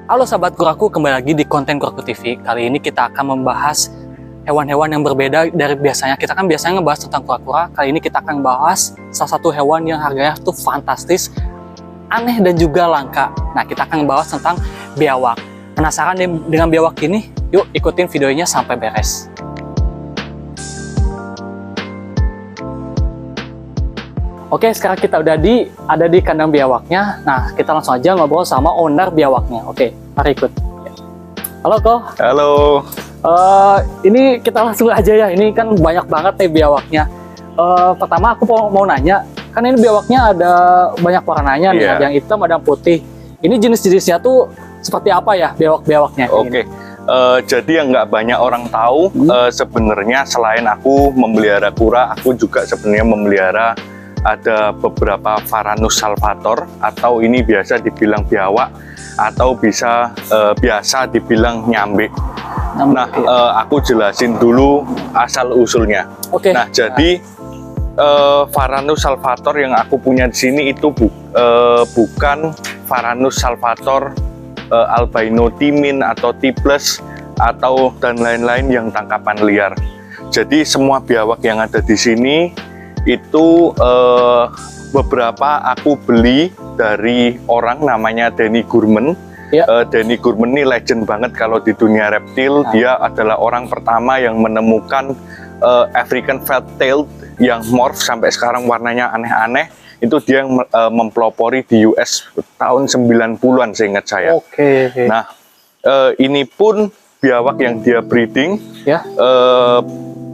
Halo sahabat kuraku, kembali lagi di konten Kuraku TV. Kali ini kita akan membahas hewan-hewan yang berbeda dari biasanya. Kita kan biasanya ngebahas tentang kura-kura. Kali ini kita akan bahas salah satu hewan yang harganya tuh fantastis, aneh dan juga langka. Nah, kita akan membahas tentang biawak. Penasaran dengan biawak ini? Yuk ikutin videonya sampai beres. Oke, sekarang kita udah ada di kandang biawaknya. Nah, kita langsung aja ngobrol sama owner biawaknya. Oke, mari ikut. Halo, Ko. Halo. Ini kita langsung aja ya. Ini kan banyak banget nih biawaknya. Pertama aku mau nanya, kan ini biawaknya ada banyak warnanya nih. Ada yang hitam, ada yang putih. Ini jenis-jenisnya tuh seperti apa ya biawak-biawaknya? Oke. Jadi yang nggak banyak orang tahu, sebenarnya selain aku memelihara kura, aku juga sebenarnya memelihara ada beberapa Varanus salvator, atau ini biasa dibilang biawak, atau bisa biasa dibilang nyambe. Nah, aku jelasin dulu asal usulnya. Oke. Nah, jadi Varanus salvator yang aku punya di sini itu bukan Varanus salvator albino timin atau tiples atau dan lain-lain yang tangkapan liar. Jadi semua biawak yang ada di sini itu beberapa aku beli dari orang namanya Danny Gurman. Danny Gurman ini legend banget kalau di dunia reptil. Dia adalah orang pertama yang menemukan African fat-tailed yang morph sampai sekarang warnanya aneh-aneh. Itu dia yang mempelopori di US tahun 90-an seingat saya. Oke. Nah, ini pun biawak yang dia breeding,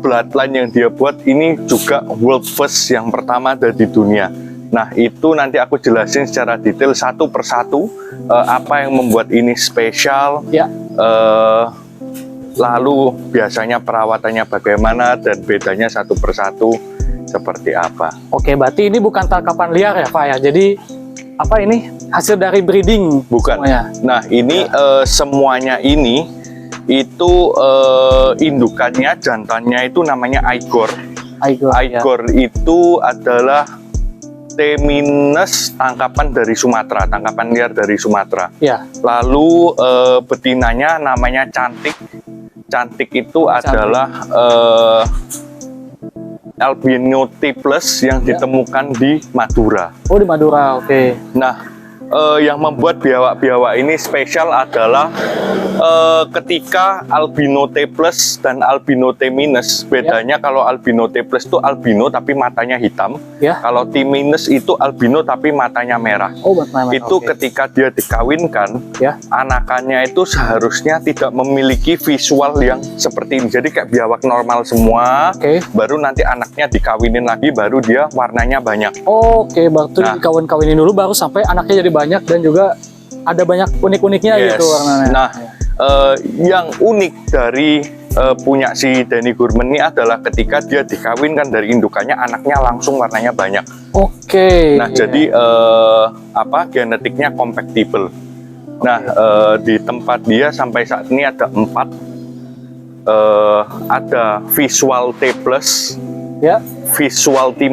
bloodline yang dia buat ini juga world first yang pertama ada di dunia. Nah, itu nanti aku jelasin secara detail satu persatu apa yang membuat ini spesial, lalu biasanya perawatannya bagaimana dan bedanya satu persatu seperti apa. Oke, berarti ini bukan tangkapan liar ya, Pak ya? Jadi apa ini hasil dari breeding? Bukan. Semuanya? Nah, ini semuanya ini itu indukannya, jantannya itu namanya Igor. Igor itu adalah Temminus tangkapan dari Sumatera, tangkapan liar dari Sumatera. Lalu betinanya namanya Cantik. Cantik itu adalah albino tiples yang ditemukan di Madura. Oh, di Madura, oke. Nah, yang membuat biawak-biawak ini spesial adalah ketika albino tiples dan albino temminus. Bedanya kalau albino tiples itu albino tapi matanya hitam. Kalau temminus itu albino tapi matanya merah. Oh, matanya merah. Itu ketika dia dikawinkan, anakannya itu seharusnya tidak memiliki visual yang seperti ini. Jadi kayak biawak normal semua. Baru nanti anaknya dikawinin lagi, baru dia warnanya banyak. Oke, berarti dikawin-kawinin dulu baru sampai anaknya jadi banyak dan juga ada banyak unik-uniknya gitu warnanya. Nah, yang unik dari punya si Danny Gurman ini adalah ketika dia dikawinkan dari indukannya, anaknya langsung warnanya banyak. Nah, jadi genetiknya compatible. Nah, di tempat dia sampai saat ini ada 4. Ada visual T+, visual T-,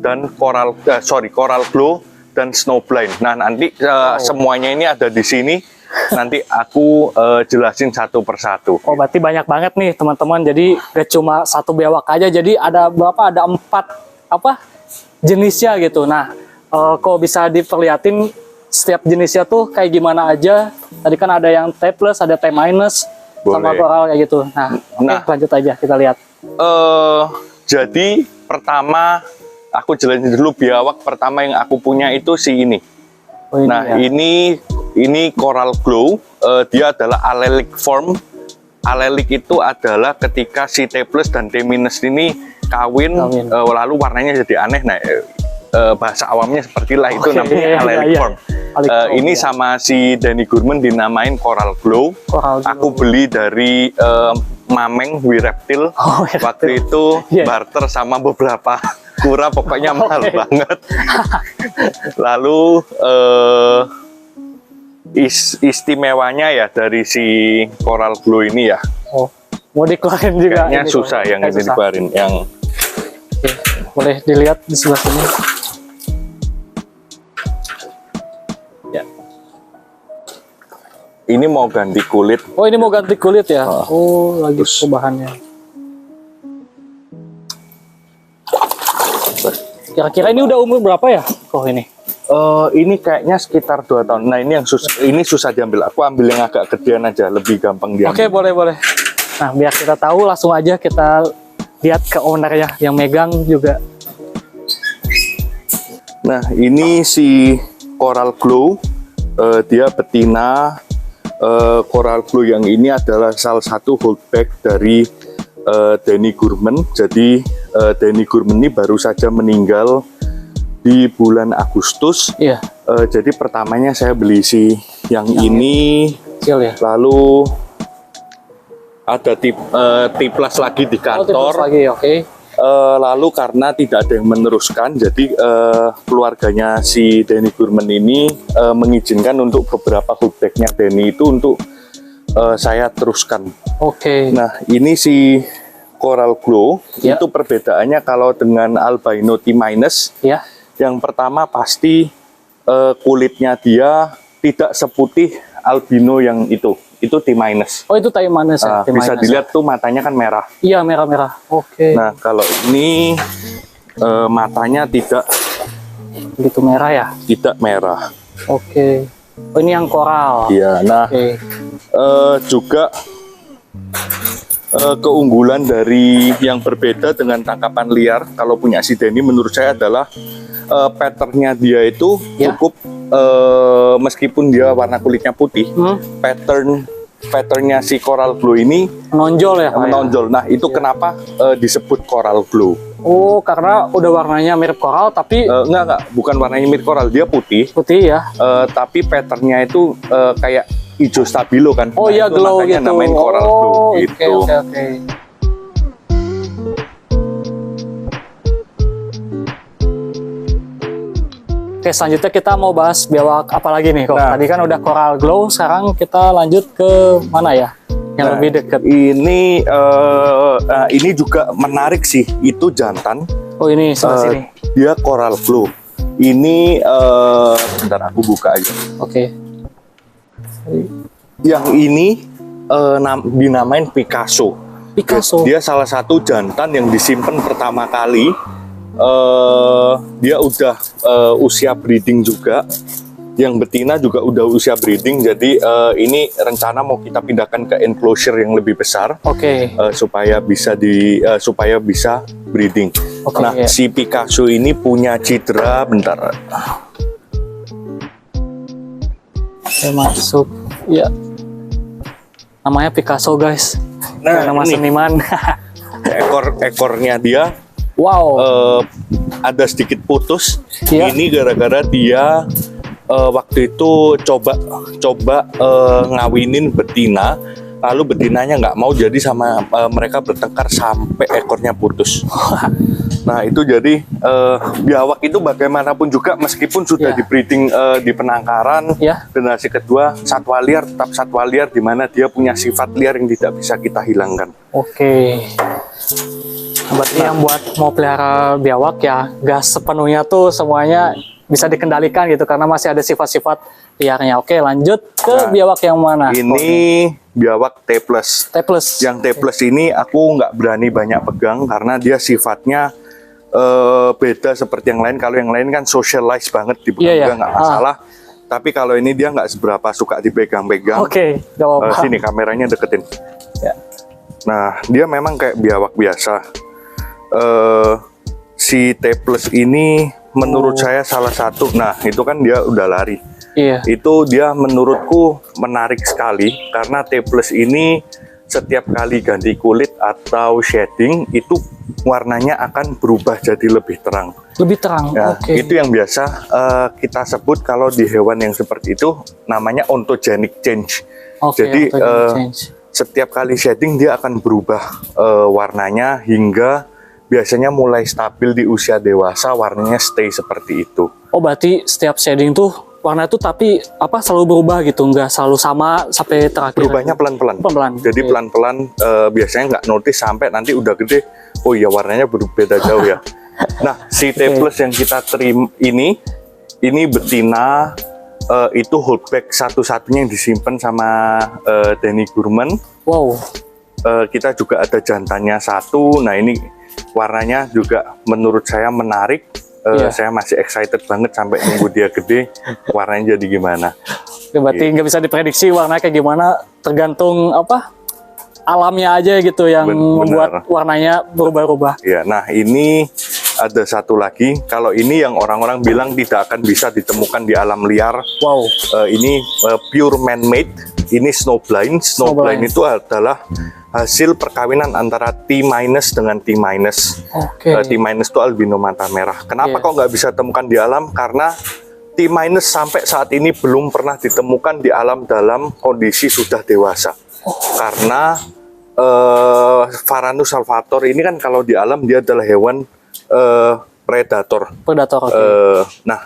dan coral glow dan snowblind. Nah, nanti semuanya ini ada di sini. Nanti aku jelasin satu persatu. Oh, berarti banyak banget nih teman-teman. Jadi gak cuma satu biawak aja. Jadi ada berapa? Ada 4 jenisnya gitu. Nah, kok bisa diperlihatin setiap jenisnya tuh kayak gimana aja? Tadi kan ada yang T+, ada T-, sama coral kayak gitu. Nah, lanjut aja kita lihat. Jadi pertama aku jelasin dulu biawak pertama yang aku punya itu si ini. Ini coral glow. Dia adalah allelic form. Allelic itu adalah ketika si T+ dan Temminus ini kawin. Lalu warnanya jadi aneh. Nah, bahasa awamnya seperti lah, itu namanya allelic form. Ini sama si Danny Gurman dinamain coral glow. Aku beli dari Mameng Wireptil. Waktu itu barter sama beberapa kura, pokoknya mahal banget. Lalu istimewanya ya dari si coral glow ini ya. Mau dikeluarin juga? Kayaknya susah yang ini dikeluarin. Yang boleh dilihat di sebelah sini. ini mau ganti kulit. Oh, ini mau ganti kulit ya? Ah. Oh, lagi Terus. perubahannya. Kira-kira ini udah umur berapa ya? Oh, ini. Ini kayaknya sekitar 2 tahun. Nah, ini yang ini susah diambil. Aku ambil yang agak gedean aja, lebih gampang diambil. Oke, boleh. Nah, biar kita tahu, langsung aja kita lihat ke owner ya, yang megang juga. Nah, ini si Coral Glow. Dia betina. Coral Glow yang ini adalah salah satu holdback dari Danny Gourmand. Jadi Danny Gourmand ini baru saja meninggal di bulan Agustus. Iya. Jadi pertamanya saya beli si yang ini, Kecil ya. lalu ada tiplas lagi di Oh, tipis kantor. lagi, oke. Lalu karena tidak ada yang meneruskan, jadi keluarganya si Danny Gourmand ini mengizinkan untuk beberapa holdbacknya Danny itu untuk saya teruskan. Oke. Nah, ini si Coral Glow. Ya. Itu perbedaannya kalau dengan albino T-. Ya. Yang pertama pasti kulitnya dia tidak seputih albino yang itu T-. Oh, itu T- ya? T- Bisa ya? dilihat tuh matanya kan merah. Iya, merah-merah. Oke. Nah, kalau ini matanya tidak Begitu merah ya? merah. Oke. Oh, ini yang koral. Iya. Nah, Oke. juga keunggulan dari yang berbeda dengan tangkapan liar kalau punya si Danny menurut saya adalah patternnya dia itu Ya. cukup meskipun dia warna kulitnya putih, patternnya si Coral Glow ini Menonjol ya, Pak, ya? menonjol. Nah, itu kenapa disebut Coral Glow. Oh, karena udah warnanya mirip koral tapi Enggak, bukan warnanya mirip koral, dia putih. putih ya. Tapi patternnya itu kayak hijau stabilo kan. Oh Nah, iya, itu glow makanya gitu. namain Coral Glow Oh, gitu. Oke. Oke, selanjutnya kita mau bahas biawak apa lagi nih kok? Nah. Tadi kan udah Coral Glow, sekarang kita lanjut ke mana ya? Yang Nah, lebih dekat. Ini juga menarik sih. Itu jantan. Oh, ini sebelah sini. Dia Coral Glow. Ini bentar aku buka aja. Oke. Yang ini dinamain Picasso. Picasso. Dia salah satu jantan yang disimpan pertama kali. Dia udah usia breeding juga. Yang betina juga udah usia breeding. Jadi ini rencana mau kita pindahkan ke enclosure yang lebih besar. Oke. Supaya bisa breeding. Oke, Nah, ya. si Picasso ini punya cedera, bentar. Oke, masuk. Ya. Namanya Picasso, guys. Nah, nama ini. seniman. Ekornya dia Wow. ada sedikit putus. Iya. Ini gara-gara dia waktu itu coba ngawinin betina, lalu betinanya nggak mau, jadi sama mereka bertengkar sampai ekornya putus. Nah, itu jadi biawak itu bagaimanapun juga meskipun sudah Ya. di breeding di penangkaran, Ya. generasi kedua satwa liar tetap satwa liar, di mana dia punya sifat liar yang tidak bisa kita hilangkan. Oke. Berarti yang buat mau pelihara biawak ya, gas sepenuhnya tuh semuanya bisa dikendalikan gitu karena masih ada sifat-sifat liarnya. Oke, lanjut ke Nah, biawak yang mana? Ini biawak T+. T+. Yang T+ ini aku nggak berani banyak pegang karena dia sifatnya beda seperti yang lain. Kalau yang lain kan socialize banget, dipegang Iya, ya. nggak masalah. Tapi kalau ini dia nggak seberapa suka dipegang-pegang. Oke, gak apa-apa. Sini kameranya deketin. Ya. Nah, dia memang kayak biawak biasa. Si T+ ini menurut saya salah satu. Nah, itu kan dia udah lari. Iya. Itu dia menurutku menarik sekali karena T+ ini setiap kali ganti kulit atau shading itu warnanya akan berubah jadi lebih terang. Lebih terang. Ya, Oke. itu yang biasa kita sebut kalau di hewan yang seperti itu namanya ontogenic change. Oke, Jadi change. setiap kali shading dia akan berubah warnanya hingga biasanya mulai stabil di usia dewasa, warnanya stay seperti itu. Oh, berarti setiap shading tuh warna itu tapi apa selalu berubah gitu, nggak selalu sama sampai terakhir. Berubahnya pelan-pelan. Pelan-pelan. Jadi Oke. pelan-pelan biasanya nggak notice sampai nanti udah gede. Oh iya, warnanya berbeda jauh ya. Nah, si T+ yang kita terima ini betina itu holdback satu-satunya yang disimpan sama Danny Gurman. Wow. Kita juga ada jantannya satu. Nah ini warnanya juga menurut saya menarik. Saya masih excited banget sampai nunggu dia gede, warnanya jadi gimana. Berarti nggak bisa diprediksi warnanya kayak gimana, tergantung apa alamnya aja gitu yang membuat warnanya berubah-ubah. Ya, nah ini ada satu lagi. Kalau ini yang orang-orang bilang tidak akan bisa ditemukan di alam liar. Wow. Ini pure man-made. Ini snowblind. Snowblind itu adalah hasil perkawinan antara T- dengan T-. T- itu albino mata merah. Kenapa kok nggak bisa temukan di alam? Karena T- sampai saat ini belum pernah ditemukan di alam dalam kondisi sudah dewasa. Karena Varanus salvator ini kan kalau di alam dia adalah hewan predator. Nah,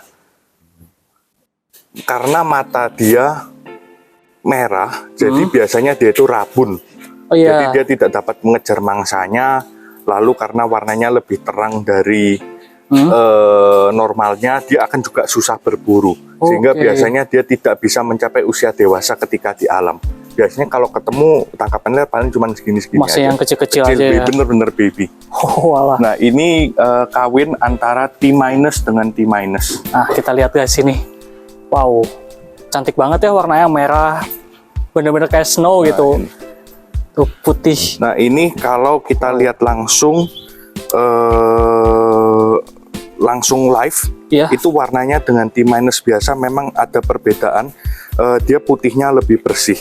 karena mata dia merah, jadi biasanya dia itu rabun. Jadi dia tidak dapat mengejar mangsanya. Lalu karena warnanya lebih terang dari normalnya, dia akan juga susah berburu. Sehingga biasanya dia tidak bisa mencapai usia dewasa ketika di alam. Biasanya kalau ketemu tangkapannya paling cuma segini-segini masih aja. Yang kecil-kecil aja ya. Bener-bener baby. Nah ini kawin antara T- dengan T-. Nah kita lihat guys ini. Wow, cantik banget ya warnanya merah. Bener-bener kayak snow gitu. Tuh putih. Nah ini kalau kita lihat langsung live, itu warnanya dengan T- biasa memang ada perbedaan. Dia putihnya lebih bersih.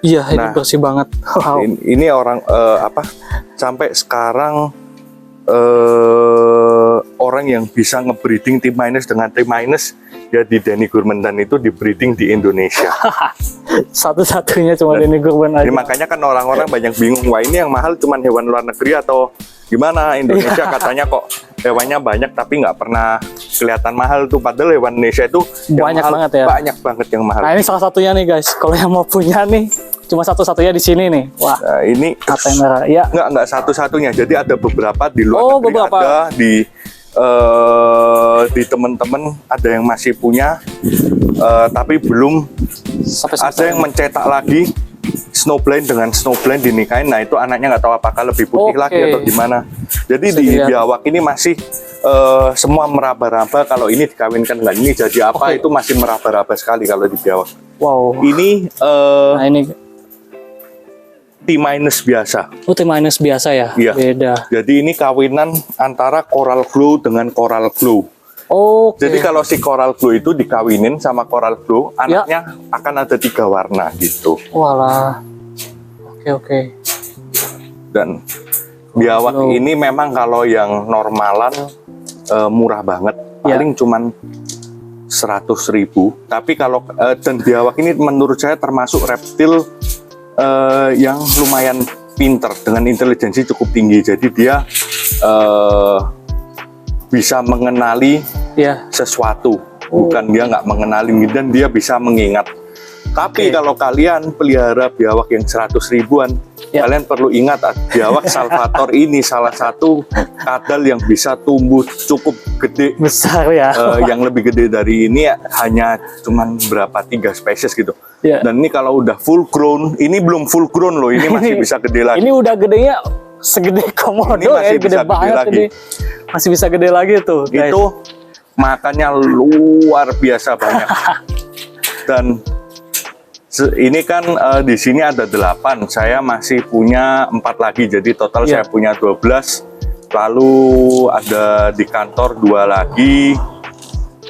Iya, ini bersih banget. Wow. Ini orang sampai sekarang orang yang bisa ngebreeding T- dengan T- ya di Danny Gurman dan itu di breeding di Indonesia. Satu-satunya cuma Danny Gurman aja. Makanya kan orang-orang banyak bingung, wah ini yang mahal cuma hewan luar negeri atau gimana? Indonesia katanya kok hewannya banyak tapi nggak pernah kelihatan mahal tuh, padahal hewan Indonesia itu banyak mahal, banget ya. Banyak banget yang mahal. Nah ini salah satunya nih guys, kalau yang mau punya nih cuma satu-satunya di sini nih. Wah. Nah, ini mata merah. Ya. Nggak satu-satunya. Jadi ada beberapa di luar negeri, beberapa. Ada di teman-teman ada yang masih punya, tapi belum ada yang mencetak lagi snowblind dengan snowblind dinikahin. Nah itu anaknya nggak tahu apakah lebih putih lagi atau gimana. Jadi di biawak ini masih semua meraba-raba kalau ini dikawinkan dengan ini jadi apa, itu masih meraba-raba sekali kalau di biawak. Wow. Ini nah ini T- biasa. T- biasa ya? Iya. Beda. Jadi ini kawinan antara coral glow dengan coral glow. Jadi kalau si coral glow itu dikawinin sama coral glow, anaknya akan ada 3 warna gitu. Walah. Oke. Dan biawak ini memang kalau yang normalan murah banget, paling cuman 100.000. Tapi kalau dan biawak ini menurut saya termasuk reptil yang lumayan pinter dengan intelijensi cukup tinggi. Jadi dia bisa mengenali sesuatu, bukan dia nggak mengenali dan dia bisa mengingat. Tapi kalau kalian pelihara biawak yang 100 ribuan, kalian perlu ingat biawak salvator ini salah satu kadal yang bisa tumbuh cukup gede, besar ya. Yang lebih gede dari ini hanya cuman berapa 3 spesies gitu. Dan ini kalau udah full grown, ini belum full grown loh, ini masih bisa gede lagi. Ini udah gedenya segede komodo ya, gede banget ini. Masih bisa gede lagi tuh. Itu makannya luar biasa banyak. Dan ini kan di sini ada 8, saya masih punya 4 lagi, jadi total saya punya 12. Lalu ada di kantor 2 lagi,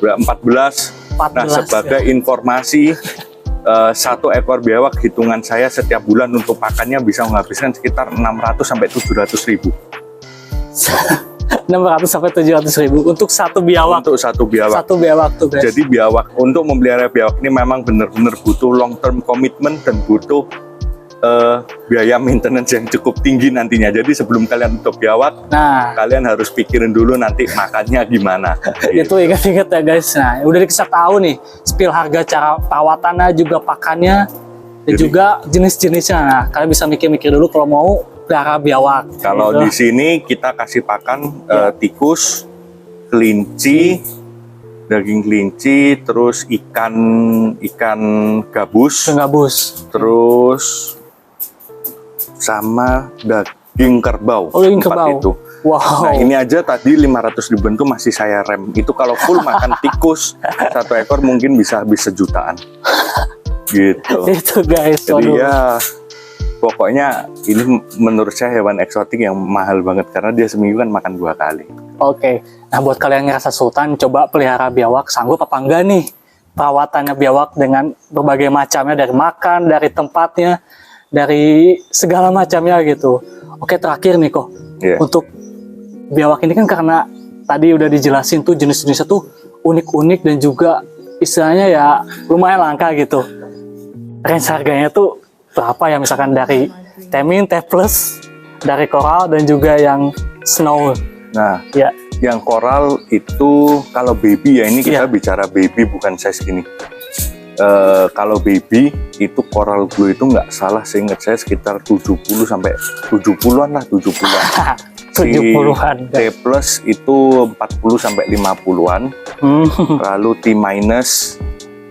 14. Nah sebagai informasi, 1 ekor biawak hitungan saya setiap bulan untuk pakannya bisa menghabiskan sekitar 600 sampai 700 ribu. 600 sampai 700 ribu untuk 1 biawak. Untuk 1 biawak. 1 biawak tuh guys. Jadi biawak, untuk memelihara biawak ini memang benar-benar butuh long term commitment dan butuh biaya maintenance yang cukup tinggi nantinya. Jadi sebelum kalian untuk biawak, kalian harus pikirin dulu nanti makannya gimana. Itu ingat-ingat ya guys. Nah udah dikasih tahu nih spill harga, cara perawatannya, juga pakannya, dan juga jenis-jenisnya. Nah kalian bisa mikir-mikir dulu kalau mau pelihara biawak. Kalau di sini kita kasih pakan tikus, kelinci, daging kelinci, terus ikan gabus, terus sama daging kerbau. Oh, daging 4 kerbau. itu. Wow. Nah, ini aja tadi 500 ribuan tuh masih saya rem. Itu kalau full makan tikus 1 ekor mungkin bisa habis sejutaan. Gitu. Itu guys. Jadi Waduh. ya pokoknya ini menurut saya hewan eksotik yang mahal banget karena dia seminggu kan makan 2 kali. Oke. Nah, buat kalian yang ngerasa sultan, coba pelihara biawak, sanggup apa enggak nih perawatannya biawak dengan berbagai macamnya, dari makan, dari tempatnya, dari segala macamnya gitu. Oke, terakhir nih kok. Iya. Untuk biawak ini kan karena tadi udah dijelasin tuh jenis-jenisnya tuh unik-unik dan juga istilahnya ya lumayan langka gitu. Range harganya tuh berapa ya, misalkan dari T-min, T+, dari koral dan juga yang snow. Nah, Ya, yang koral itu kalau baby ya, ini kita Iya. bicara baby bukan size gini. Kalau baby itu coral blue itu nggak salah seingat saya sekitar 70 sampai 70-an lah, 70-an. 70-an. T+ itu 40 sampai 50-an. Lalu T-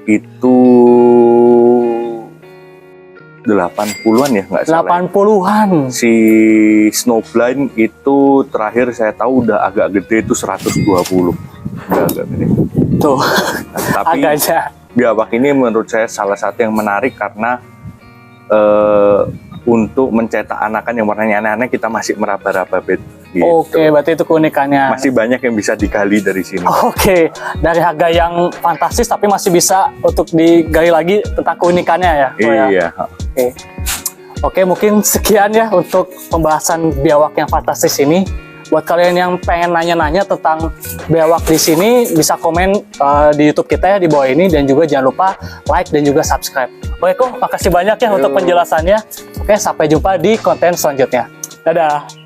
itu 80-an ya nggak salah. 80-an. Si Snowblind itu terakhir saya tahu udah agak gede itu 120. Udah agak gede. Tuh, Nah, tapi agaknya. biawak ini menurut saya salah satu yang menarik karena untuk mencetak anakan yang warnanya aneh-aneh kita masih meraba-raba bed. Gitu. Oke, berarti itu keunikannya. Masih banyak yang bisa digali dari sini. Oke, dari harga yang fantastis tapi masih bisa untuk digali lagi tentang keunikannya ya. Ko, ya? Iya. Oke. Oke, mungkin sekian ya untuk pembahasan biawak yang fantastis ini. Buat kalian yang pengen nanya-nanya tentang biawak di sini, bisa komen di YouTube kita ya di bawah ini, dan juga jangan lupa like dan juga subscribe. Oke, kok makasih banyak ya untuk penjelasannya. Oke, sampai jumpa di konten selanjutnya. Dadah.